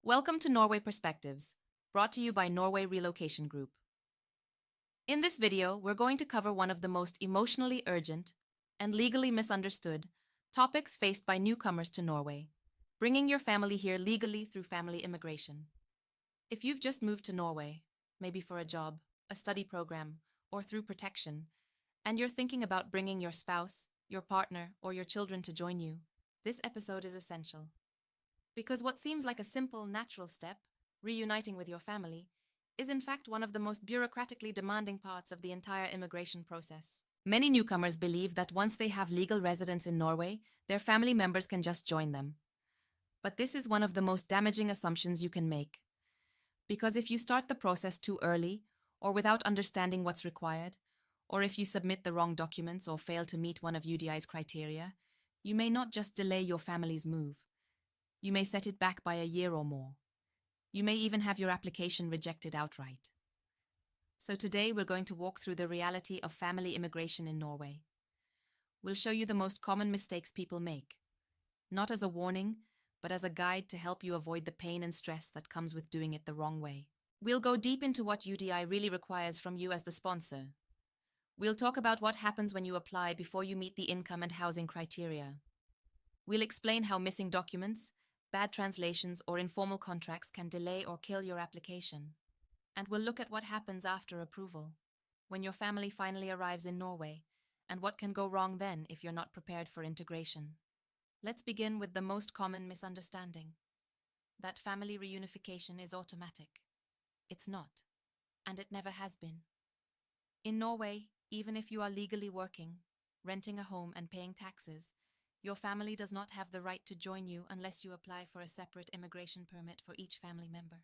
Welcome to Norway Perspectives, brought to you by Norway Relocation Group. In this video, we're going to cover one of the most emotionally urgent and legally misunderstood topics faced by newcomers to Norway: bringing your family here legally through family immigration. If you've just moved to Norway, maybe for a job, a study program, or through protection, and you're thinking about bringing your spouse, your partner, or your children to join you, this episode is essential. Because what seems like a simple, natural step, reuniting with your family, is in fact one of the most bureaucratically demanding parts of the entire immigration process. Many newcomers believe that once they have legal residence in Norway, their family members can just join them. But this is one of the most damaging assumptions you can make. Because if you start the process too early, or without understanding what's required, or if you submit the wrong documents or fail to meet one of UDI's criteria, you may not just delay your family's move. You may set it back by a year or more. You may even have your application rejected outright. So today we're going to walk through the reality of family immigration in Norway. We'll show you the most common mistakes people make, not as a warning, but as a guide to help you avoid the pain and stress that comes with doing it the wrong way. We'll go deep into what UDI really requires from you as the sponsor. We'll talk about what happens when you apply before you meet the income and housing criteria. We'll explain how missing documents, bad translations, or informal contracts can delay or kill your application. And we'll look at what happens after approval, when your family finally arrives in Norway, and what can go wrong then if you're not prepared for integration. Let's begin with the most common misunderstanding: that family reunification is automatic. It's not, and it never has been. In Norway, even if you are legally working, renting a home, and paying taxes, your family does not have the right to join you unless you apply for a separate immigration permit for each family member.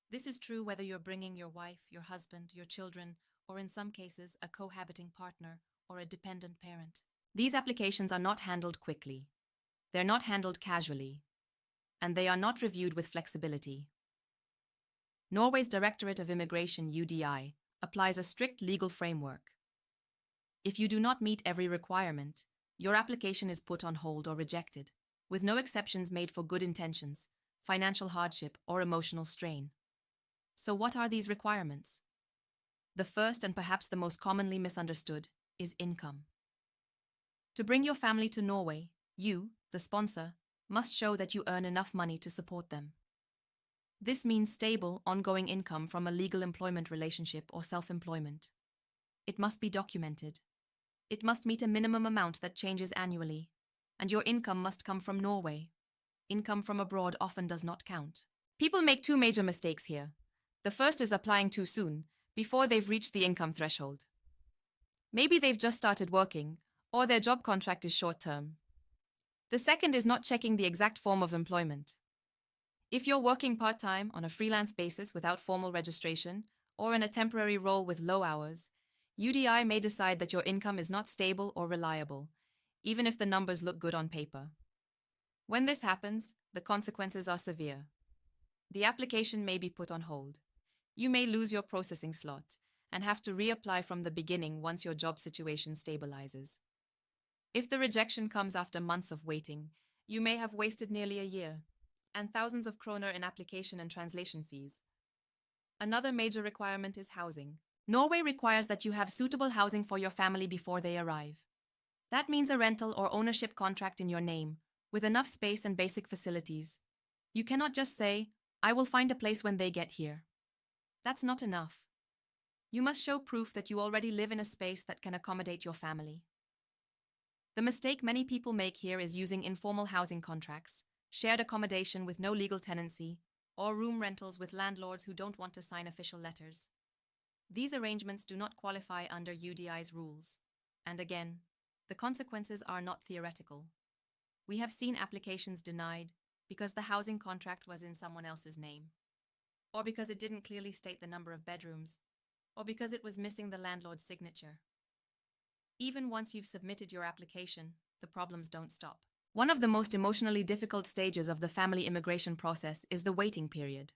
This is true whether you're bringing your wife, your husband, your children, or in some cases, a cohabiting partner or a dependent parent. These applications are not handled quickly. They're not handled casually. And they are not reviewed with flexibility. Norway's Directorate of Immigration, UDI, applies a strict legal framework. If you do not meet every requirement, your application is put on hold or rejected, with no exceptions made for good intentions, financial hardship, or emotional strain. So what are these requirements? The first, and perhaps the most commonly misunderstood, is income. To bring your family to Norway, you, the sponsor, must show that you earn enough money to support them. This means stable, ongoing income from a legal employment relationship or self-employment. It must be documented. It must meet a minimum amount that changes annually, and your income must come from Norway. Income from abroad often does not count. People make two major mistakes here. The first is applying too soon, before they've reached the income threshold. Maybe they've just started working, or their job contract is short-term. The second is not checking the exact form of employment. If you're working part-time on a freelance basis without formal registration, or in a temporary role with low hours, UDI may decide that your income is not stable or reliable, even if the numbers look good on paper. When this happens, the consequences are severe. The application may be put on hold. You may lose your processing slot and have to reapply from the beginning once your job situation stabilizes. If the rejection comes after months of waiting, you may have wasted nearly a year and thousands of kroner in application and translation fees. Another major requirement is housing. Norway requires that you have suitable housing for your family before they arrive. That means a rental or ownership contract in your name, with enough space and basic facilities. You cannot just say, "I will find a place when they get here." That's not enough. You must show proof that you already live in a space that can accommodate your family. The mistake many people make here is using informal housing contracts, shared accommodation with no legal tenancy, or room rentals with landlords who don't want to sign official letters. These arrangements do not qualify under UDI's rules. And again, the consequences are not theoretical. We have seen applications denied because the housing contract was in someone else's name, or because it didn't clearly state the number of bedrooms, or because it was missing the landlord's signature. Even once you've submitted your application, the problems don't stop. One of the most emotionally difficult stages of the family immigration process is the waiting period.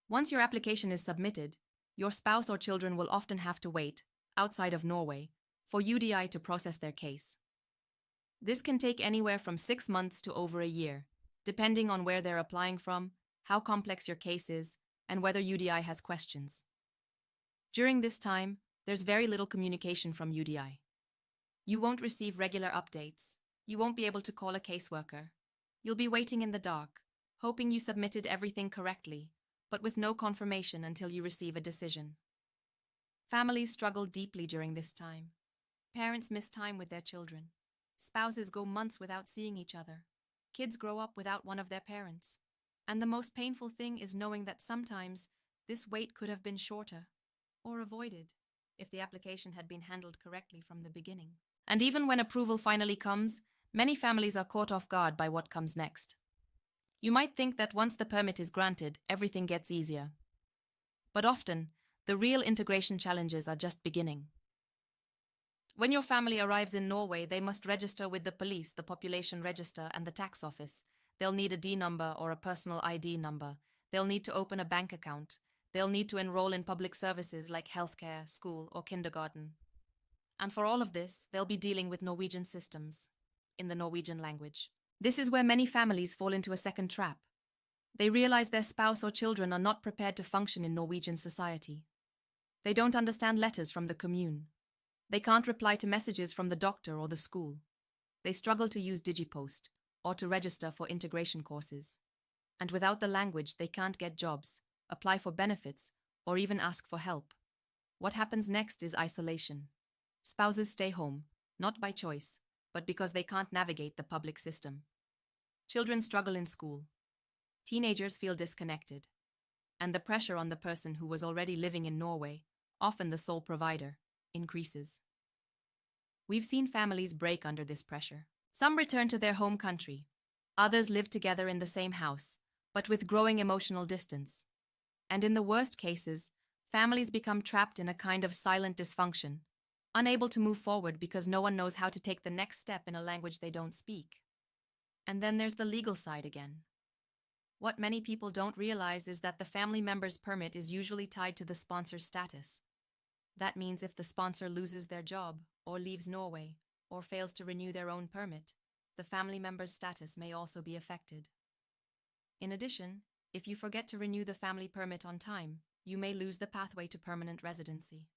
Once your application is submitted, your spouse or children will often have to wait, outside of Norway, for UDI to process their case. This can take anywhere from 6 months to over a year, depending on where they're applying from, how complex your case is, and whether UDI has questions. During this time, there's very little communication from UDI. You won't receive regular updates. You won't be able to call a caseworker. You'll be waiting in the dark, hoping you submitted everything correctly, but with no confirmation until you receive a decision. Families struggle deeply during this time. Parents miss time with their children. Spouses go months without seeing each other. Kids grow up without one of their parents. And the most painful thing is knowing that sometimes this wait could have been shorter or avoided if the application had been handled correctly from the beginning. And even when approval finally comes, many families are caught off guard by what comes next. You might think that once the permit is granted, everything gets easier. But often, the real integration challenges are just beginning. When your family arrives in Norway, they must register with the police, the population register, and the tax office. They'll need a D number or a personal ID number. They'll need to open a bank account. They'll need to enroll in public services like healthcare, school, or kindergarten. And for all of this, they'll be dealing with Norwegian systems in the Norwegian language. This is where many families fall into a second trap. They realize their spouse or children are not prepared to function in Norwegian society. They don't understand letters from the commune. They can't reply to messages from the doctor or the school. They struggle to use DigiPost or to register for integration courses. And without the language, they can't get jobs, apply for benefits, or even ask for help. What happens next is isolation. Spouses stay home, not by choice, but because they can't navigate the public system. Children struggle in school. Teenagers feel disconnected. And the pressure on the person who was already living in Norway, often the sole provider, increases. We've seen families break under this pressure. Some return to their home country. Others live together in the same house, but with growing emotional distance. And in the worst cases, families become trapped in a kind of silent dysfunction, unable to move forward because no one knows how to take the next step in a language they don't speak. And then there's the legal side again. What many people don't realize is that the family member's permit is usually tied to the sponsor's status. That means if the sponsor loses their job, or leaves Norway, or fails to renew their own permit, the family member's status may also be affected. In addition, if you forget to renew the family permit on time, you may lose the pathway to permanent residency.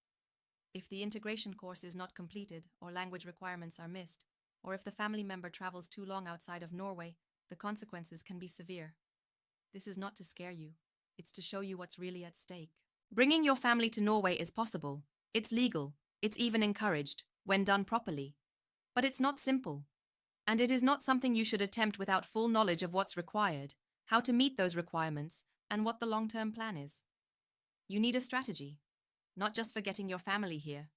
If the integration course is not completed, or language requirements are missed, or if the family member travels too long outside of Norway, the consequences can be severe. This is not to scare you, it's to show you what's really at stake. Bringing your family to Norway is possible. It's legal. It's even encouraged, when done properly. But it's not simple. And it is not something you should attempt without full knowledge of what's required, how to meet those requirements, and what the long-term plan is. You need a strategy, not just for getting your family here,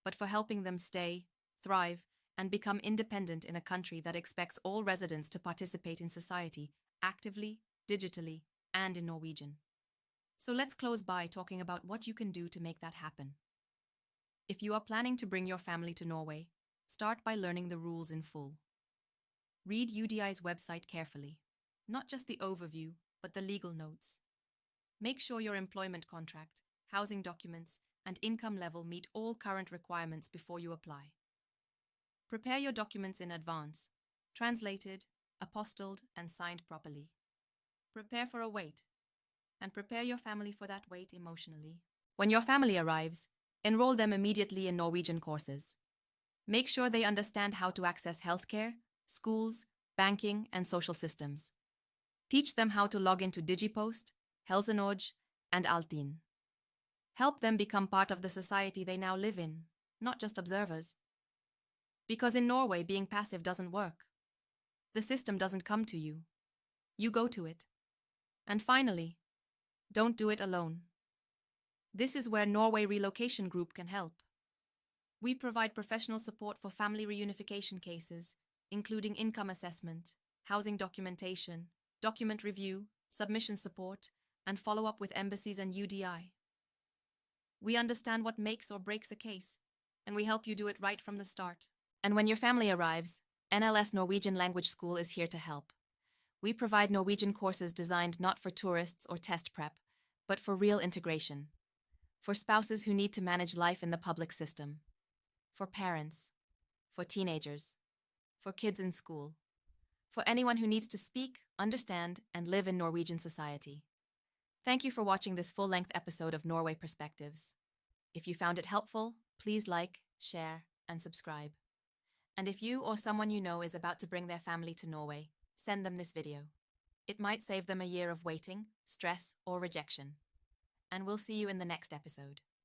but for helping them stay, thrive, and become independent in a country that expects all residents to participate in society actively, digitally, and in Norwegian. So let's close by talking about what you can do to make that happen. If you are planning to bring your family to Norway, start by learning the rules in full. Read UDI's website carefully, not just the overview, but the legal notes. Make sure your employment contract, housing documents, and income level meet all current requirements before you apply. Prepare your documents in advance, translated, apostilled, and signed properly. Prepare for a wait, and prepare your family for that wait emotionally. When your family arrives, enroll them immediately in Norwegian courses. Make sure they understand how to access healthcare, schools, banking, and social systems. Teach them how to log into DigiPost, Helsenoj, and Altinn. Help them become part of the society they now live in, not just observers. Because in Norway, being passive doesn't work. The system doesn't come to you. You go to it. And finally, don't do it alone. This is where Norway Relocation Group can help. We provide professional support for family reunification cases, including income assessment, housing documentation, document review, submission support, and follow-up with embassies and UDI. We understand what makes or breaks a case, and we help you do it right from the start. And when your family arrives, NLS Norwegian Language School is here to help. We provide Norwegian courses designed not for tourists or test prep, but for real integration. For spouses who need to manage life in the public system. For parents. For teenagers. For kids in school. for anyone who needs to speak, understand, and live in Norwegian society. Thank you for watching this full-length episode of Norway Perspectives. If you found it helpful, please like, share, and subscribe. And if you or someone you know is about to bring their family to Norway, send them this video. It might save them a year of waiting, stress, or rejection. And we'll see you in the next episode.